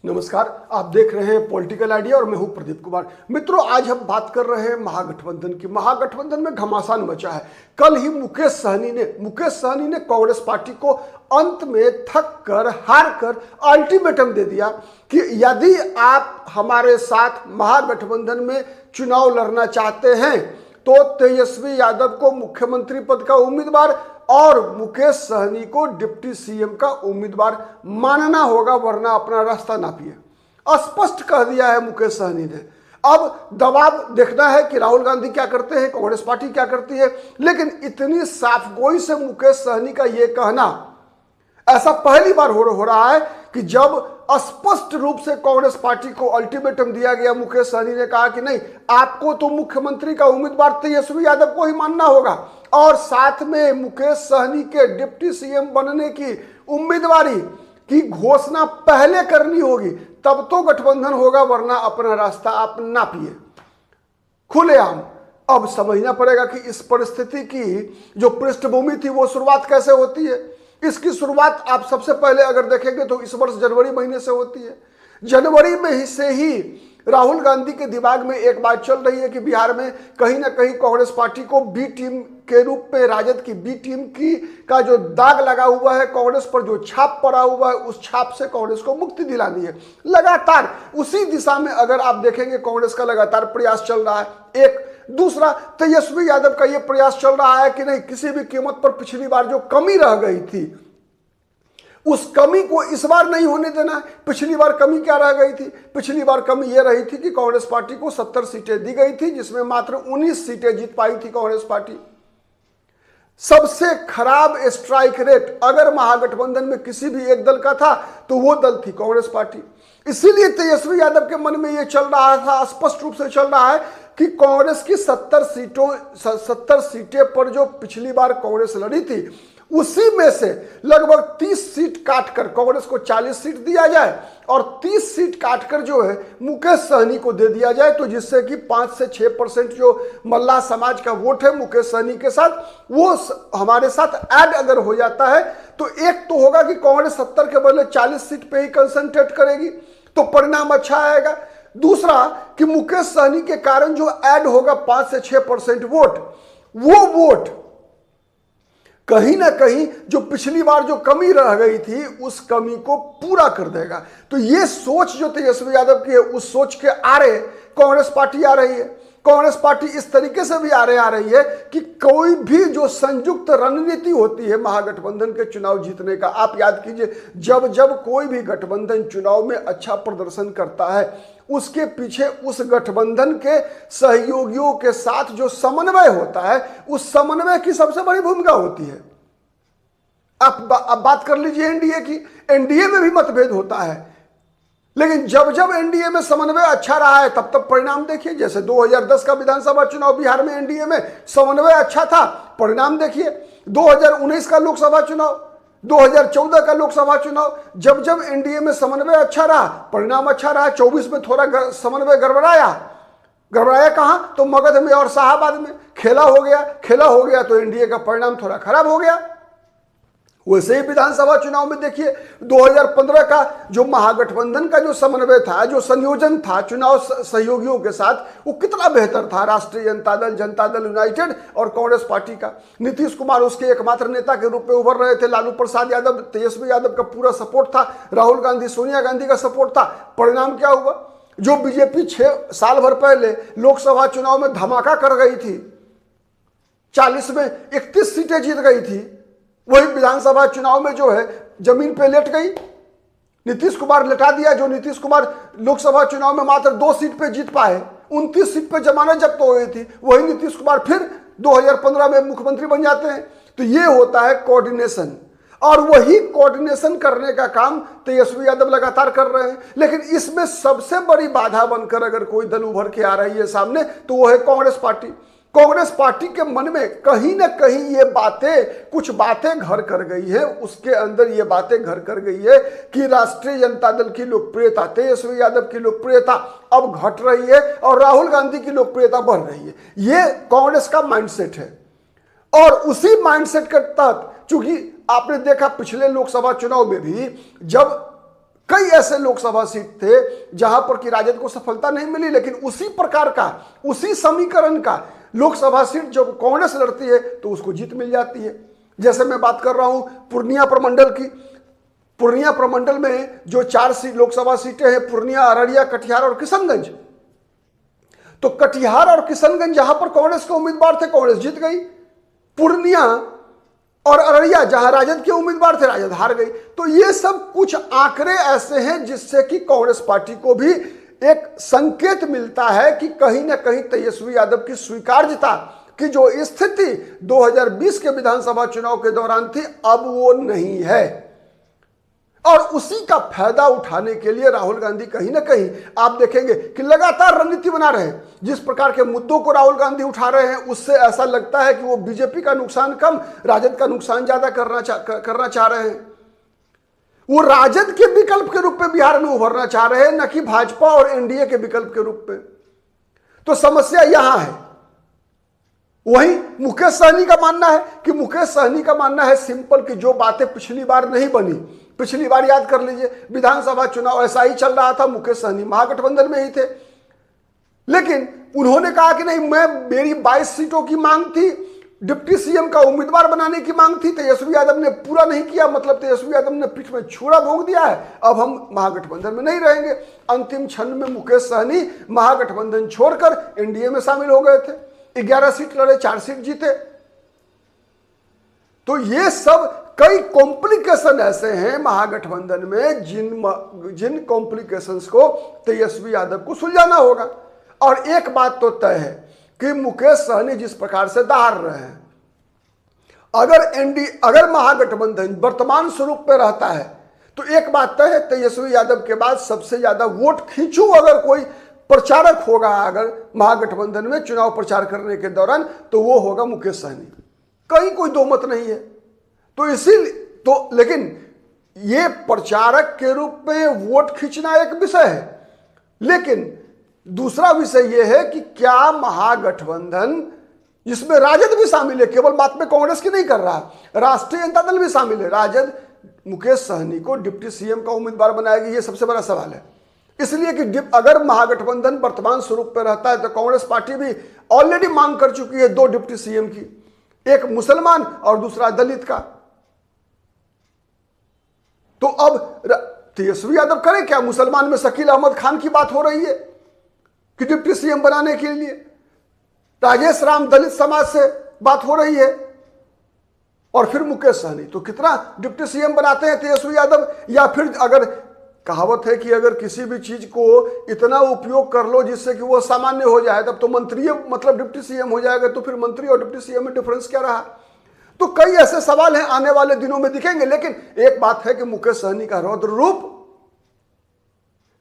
नमस्कार, आप देख रहे हैं पॉलिटिकल आइडिया और मैं हूं प्रदीप कुमार। मित्रों, आज हम बात कर रहे हैं महागठबंधन की। महागठबंधन में घमासान मचा है। कल ही मुकेश सहनी ने कांग्रेस पार्टी को अंत में थक कर हार कर अल्टीमेटम दे दिया कि यदि आप हमारे साथ महागठबंधन में चुनाव लड़ना चाहते हैं तो तेजस्वी यादव को मुख्यमंत्री पद का उम्मीदवार और मुकेश सहनी को डिप्टी सीएम का उम्मीदवार मानना होगा, वरना अपना रास्ता नापिए। स्पष्ट कह दिया है मुकेश सहनी ने। अब दबाव देखना है कि राहुल गांधी क्या करते हैं, कांग्रेस पार्टी क्या करती है। लेकिन इतनी साफगोई से मुकेश सहनी का यह कहना ऐसा पहली बार हो रहा है कि जब स्पष्ट रूप से कांग्रेस पार्टी को अल्टीमेटम दिया गया। मुकेश सहनी ने कहा कि नहीं, आपको तो मुख्यमंत्री का उम्मीदवार तेजस्वी यादव को ही मानना होगा और साथ में मुकेश सहनी के डिप्टी सीएम बनने की उम्मीदवारी की घोषणा पहले करनी होगी, तब तो गठबंधन होगा, वरना अपना रास्ता आप नापिए। खुलेआम अब समझना पड़ेगा कि इस परिस्थिति की जो पृष्ठभूमि थी वो शुरुआत कैसे होती है। इसकी शुरुआत आप सबसे पहले अगर देखेंगे तो इस वर्ष जनवरी महीने से होती है। जनवरी में ही से ही राहुल गांधी के दिमाग में एक बात चल रही है कि बिहार में कहीं ना कहीं कांग्रेस पार्टी को बी टीम के रूप में, राजद की बी टीम की का जो दाग लगा हुआ है, कांग्रेस पर जो छाप पड़ा हुआ है, उस छाप से कांग्रेस को मुक्ति दिलानी है। लगातार उसी दिशा में अगर आप देखेंगे कांग्रेस का लगातार प्रयास चल रहा है। एक दूसरा, तेजस्वी यादव का यह प्रयास चल रहा है कि नहीं, किसी भी कीमत पर पिछली बार जो कमी रह गई थी उस कमी को इस बार नहीं होने देना है। पिछली बार कमी क्या रह गई थी? पिछली बार कमी यह रही थी कि कांग्रेस पार्टी को 70 सीटें दी गई थी, जिसमें मात्र 19 सीटें जीत पाई थी कांग्रेस पार्टी। सबसे खराब स्ट्राइक रेट अगर महागठबंधन में किसी भी एक दल का था तो वो दल थी कांग्रेस पार्टी। इसीलिए तेजस्वी यादव के मन में यह चल रहा था, स्पष्ट रूप से चल रहा है कि कांग्रेस की 70 सीटें पर जो पिछली बार कांग्रेस लड़ी थी उसी में से लगभग 30 सीट काटकर कांग्रेस को 40 सीट दिया जाए और 30 सीट काटकर जो है मुकेश सहनी को दे दिया जाए, तो जिससे कि 5 से 6% जो मल्लाह समाज का वोट है मुकेश सहनी के साथ, वो हमारे साथ ऐड अगर हो जाता है तो एक तो होगा कि कांग्रेस 70 के बदले 40 सीट पे ही कंसंट्रेट करेगी, तो परिणाम अच्छा आएगा। दूसरा कि मुकेश सहनी के कारण जो ऐड होगा 5 से 6% वोट, वो वोट कहीं ना कहीं जो पिछली बार जो कमी रह गई थी उस कमी को पूरा कर देगा। तो ये सोच जो तेजस्वी यादव की है, उस सोच के आरे कांग्रेस पार्टी आ रही है। कांग्रेस पार्टी इस तरीके से भी आरे आ रही है कि कोई भी जो संयुक्त रणनीति होती है महागठबंधन के चुनाव जीतने का, आप याद कीजिए, जब जब कोई भी गठबंधन चुनाव में अच्छा प्रदर्शन करता है उसके पीछे उस गठबंधन के सहयोगियों के साथ जो समन्वय होता है, उस समन्वय की सबसे बड़ी भूमिका होती है। आप बात कर लीजिए एनडीए की। एनडीए में भी मतभेद होता है, लेकिन जब जब एनडीए में समन्वय अच्छा रहा है तब तब परिणाम देखिए। जैसे 2010 का विधानसभा चुनाव बिहार में एनडीए में समन्वय अच्छा था, परिणाम देखिए। 2019 का लोकसभा चुनाव, 2014 का लोकसभा चुनाव, जब जब एनडीए में समन्वय अच्छा रहा परिणाम अच्छा रहा। 24 में थोड़ा समन्वय गड़बड़ाया कहां? तो मगध में और शाहाबाद में खेला हो गया तो एनडीए का परिणाम थोड़ा खराब हो गया। वैसे ही विधानसभा चुनाव में देखिए 2015 का जो महागठबंधन का जो समन्वय था, जो संयोजन था चुनाव सहयोगियों के साथ, वो कितना बेहतर था। राष्ट्रीय जनता दल यूनाइटेड और कांग्रेस पार्टी का। नीतीश कुमार उसके एकमात्र नेता के रूप में उभर रहे थे। लालू प्रसाद यादव, तेजस्वी यादव का पूरा सपोर्ट था। राहुल गांधी, सोनिया गांधी का सपोर्ट था। परिणाम क्या हुआ? जो बीजेपी 6 साल भर पहले लोकसभा चुनाव में धमाका कर गई थी, 40 में 31 सीटें जीत गई थी, वही विधानसभा चुनाव में जो है जमीन पे लेट गई। नीतीश कुमार लेटा दिया। जो नीतीश कुमार लोकसभा चुनाव में मात्र 2 सीट पे जीत पाए, 29 सीट पे जमानत जब्त हो गई थी, वही नीतीश कुमार फिर 2015 में मुख्यमंत्री बन जाते हैं। तो ये होता है कोऑर्डिनेशन, और वही कोऑर्डिनेशन करने का काम तेजस्वी यादव लगातार कर रहे हैं। लेकिन इसमें सबसे बड़ी बाधा बनकर अगर कोई दल उभर के आ रही है सामने तो वो है कांग्रेस पार्टी। कांग्रेस पार्टी के मन में कहीं ना कहीं ये कुछ बातें घर कर गई है। उसके अंदर ये बातें घर कर गई है कि राष्ट्रीय जनता दल की लोकप्रियता, तेजस्वी यादव की लोकप्रियता अब घट रही है और राहुल गांधी की लोकप्रियता बढ़ रही है। ये कांग्रेस का माइंडसेट है। और उसी माइंडसेट के तहत, चूंकि आपने देखा पिछले लोकसभा चुनाव में भी जब कई ऐसे लोकसभा सीट थे जहां पर कि राजद को सफलता नहीं मिली, लेकिन उसी प्रकार का, उसी समीकरण का लोकसभा सीट जब कांग्रेस लड़ती है तो उसको जीत मिल जाती है। जैसे मैं बात कर रहा हूं पूर्णिया प्रमंडल की। पूर्णिया प्रमंडल में जो 4 लोकसभा सीटें हैं, पूर्णिया, अररिया, कटिहार और किशनगंज, तो कटिहार और किशनगंज जहां पर कांग्रेस के उम्मीदवार थे, कांग्रेस जीत गई। पूर्णिया और अररिया जहां राजद के उम्मीदवार थे, राजद हार गई। तो ये सब कुछ आंकड़े ऐसे हैं जिससे कि कांग्रेस पार्टी को भी एक संकेत मिलता है कि कहीं ना कहीं तेजस्वी यादव की स्वीकार्यता की जो स्थिति 2020 के विधानसभा चुनाव के दौरान थी, अब वो नहीं है। और उसी का फायदा उठाने के लिए राहुल गांधी कहीं ना कहीं आप देखेंगे कि लगातार रणनीति बना रहे हैं। जिस प्रकार के मुद्दों को राहुल गांधी उठा रहे हैं, उससे ऐसा लगता है कि वो बीजेपी का नुकसान कम, राजद का नुकसान ज्यादा करना चाह रहे हैं। वो राजद के विकल्प के रूप में बिहार में उभरना चाह रहे हैं, न कि भाजपा और एनडीए के विकल्प के रूप में। तो समस्या यहां है। वहीं मुकेश सहनी का मानना है सिंपल कि जो बातें पिछली बार नहीं बनी, पिछली बार याद कर लीजिए विधानसभा चुनाव ऐसा ही चल रहा था, मुकेश सहनी महागठबंधन में ही थे, लेकिन उन्होंने कहा कि नहीं, मेरी 22 सीटों की मांग थी, डिप्टी सीएम का उम्मीदवार बनाने की मांग थी, तेजस्वी यादव ने पूरा नहीं किया, मतलब तेजस्वी यादव ने पीठ में छुरा भोंक दिया है, अब हम महागठबंधन में नहीं रहेंगे। अंतिम क्षण में मुकेश सहनी महागठबंधन छोड़कर एनडीए में शामिल हो गए थे, 11 सीट लड़े, 4 सीट जीते। तो ये सब कई कॉम्प्लिकेशन ऐसे हैं महागठबंधन में जिन कॉम्प्लिकेशंस को तेजस्वी यादव को सुलझाना होगा। और एक बात तो तय है कि मुकेश सहनी जिस प्रकार से दहाड़ रहे हैं, अगर महागठबंधन वर्तमान स्वरूप पे रहता है तो एक बात तय है, तेजस्वी यादव के बाद सबसे ज्यादा वोट खींचू अगर कोई प्रचारक होगा अगर महागठबंधन में चुनाव प्रचार करने के दौरान, तो वो होगा मुकेश सहनी, कहीं कोई दो मत नहीं है। तो इसीलिए तो, लेकिन ये प्रचारक के रूप में वोट खींचना एक विषय है, लेकिन दूसरा विषय यह है कि क्या महागठबंधन, जिसमें राजद भी शामिल है, केवल बात में कांग्रेस की नहीं कर रहा, राष्ट्रीय जनता दल भी शामिल है, राजद मुकेश सहनी को डिप्टी सीएम का उम्मीदवार बनाएगी, ये सबसे बड़ा सवाल है। इसलिए कि अगर महागठबंधन वर्तमान स्वरूप पर रहता है तो कांग्रेस पार्टी भी ऑलरेडी मांग कर चुकी है 2 डिप्टी सीएम की, एक मुसलमान और दूसरा दलित का। तो अब तेजस्वी यादव करें क्या? मुसलमान में शकील अहमद खान की बात हो रही है कि डिप्टी सीएम बनाने के लिए, राजेश राम दलित समाज से बात हो रही है, और फिर मुकेश सहनी। तो कितना डिप्टी सीएम बनाते हैं तेजस्वी यादव? या फिर अगर कहावत है कि अगर किसी भी चीज को इतना उपयोग कर लो जिससे कि वो सामान्य हो जाए, तब तो मंत्री मतलब डिप्टी सीएम हो जाएगा, तो फिर मंत्री और डिप्टी सीएम में डिफरेंस क्या रहा? तो कई ऐसे सवाल हैं, आने वाले दिनों में दिखेंगे। लेकिन एक बात है कि मुकेश सहनी का रौद्र रूप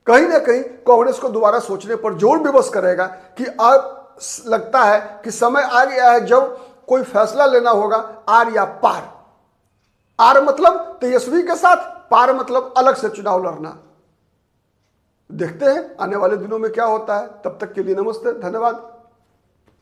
कहीं ना कहीं कांग्रेस को दोबारा सोचने पर जोर विवश करेगा कि अब लगता है कि समय आ गया है जब कोई फैसला लेना होगा, आर या पार। आर मतलब तेजस्वी के साथ, पार मतलब अलग से चुनाव लड़ना। देखते हैं आने वाले दिनों में क्या होता है। तब तक के लिए नमस्ते, धन्यवाद।